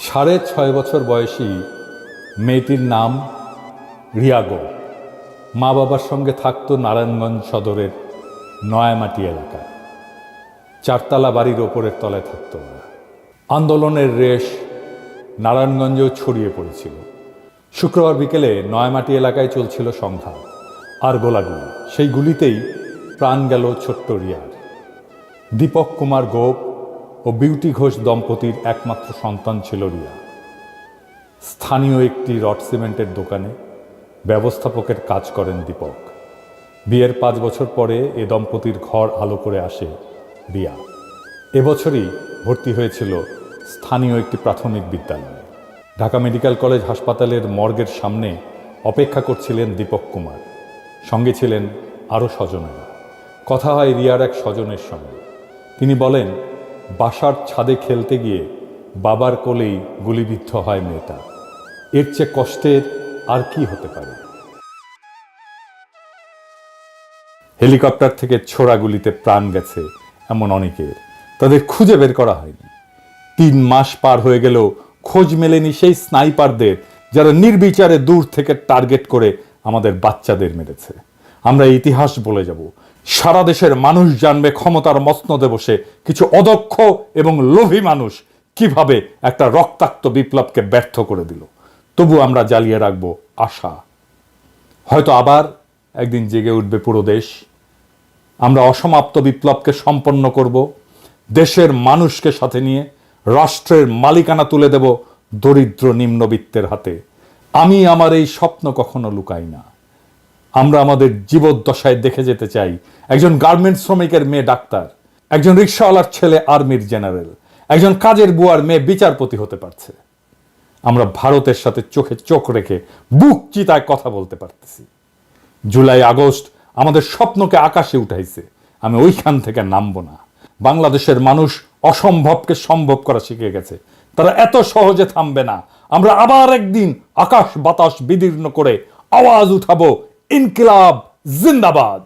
6.5 বছর বয়সী মেয়েটির নাম রিয়া গো। মা বাবার সঙ্গে থাকতো নারায়ণগঞ্জ সদরের নয়ামাটি এলাকায়। 4তলা বাড়ির ওপরের তলায় থাকতো ওরা। আন্দোলনের রেশ নারায়ণগঞ্জেও ছড়িয়ে পড়েছিল। শুক্রবার বিকেলে নয়ামাটি এলাকায় চলছিল সংঘাত আর গোলাগুলি। সেই গুলিতেই প্রাণ গেল ছোট্ট রিয়ার। দীপক কুমার গোপ ও বিউটি ঘোষ দম্পতির একমাত্র সন্তান ছিল রিয়া। স্থানীয় একটি রড সিমেন্টের দোকানে ব্যবস্থাপকের কাজ করেন দীপক। বিয়ের 5 বছর পরে এ দম্পতির ঘর আলো করে আসে রিয়া। এবছরই ভর্তি হয়েছিল স্থানীয় একটি প্রাথমিক বিদ্যালয়ে। ঢাকা মেডিকেল কলেজ হাসপাতালের মর্গের সামনে অপেক্ষা করছিলেন দীপক কুমার। সঙ্গে ছিলেন আরও স্বজনেরা। কথা হয় রিয়ার এক স্বজনের সঙ্গে। তিনি বলেন, বাসার ছাদে খেলতে গিয়ে বাবার কোলেই গুলিবিদ্ধ হয় মেয়েটা। এর চেয়ে কষ্টের আর কি হতে পারে। হেলিকপ্টার থেকে ছোড়া গুলিতে প্রাণ গেছে এমন অনেকের, তাদের খুঁজে বের করা হয়নি। 3 মাস পার হয়ে গেলেও খোঁজ মেলেনি সেই স্নাইপারদের যারা নির্বিচারে দূর থেকে টার্গেট করে আমাদের বাচ্চাদের মেরেছে। আমরা ইতিহাস বলে যাব। সারা দেশের মানুষ জানবে ক্ষমতার মসনদে বসে কিছু অদক্ষ এবং লোভী মানুষ কিভাবে একটা রক্তাক্ত বিপ্লবকে ব্যর্থ করে দিল। তবু আমরা জ্বালিয়ে রাখবো আশা। হয়তো আবার একদিন জেগে উঠবে পুরো দেশ। আমরা অসমাপ্ত বিপ্লবকে সম্পন্ন করব। দেশের মানুষকে সাথে নিয়ে রাষ্ট্রের মালিকানা তুলে দেব দরিদ্র নিম্নবিত্তের হাতে। আমি আমার এই স্বপ্ন কখনো লুকাই না। আমরা আমাদের জীবদ্দশায় দেখে যেতে চাই একজন গার্মেন্টস শ্রমিকের মেয়ে ডাক্তার, একজন রিক্সাওয়ালার ছেলে আর্মির জেনারেল, একজন কাজের বুয়ার মেয়ে বিচারপতি হতে পারছে। আমরা ভারতের সাথে চোখে চোখ রেখে বুক চিতায় কথা বলতে পারতেছি। জুলাই আগস্ট আমাদের স্বপ্নকে আকাশে উঠাইছে। আমি ওইখান থেকে নামবো না। বাংলাদেশের মানুষ অসম্ভবকে সম্ভব করা শিখে গেছে। তারা এত সহজে থামবে না। আমরা আবার একদিন আকাশ বাতাস বিদীর্ণ করে আওয়াজ উঠাবো, ইনকিলাব জিন্দাবাদ।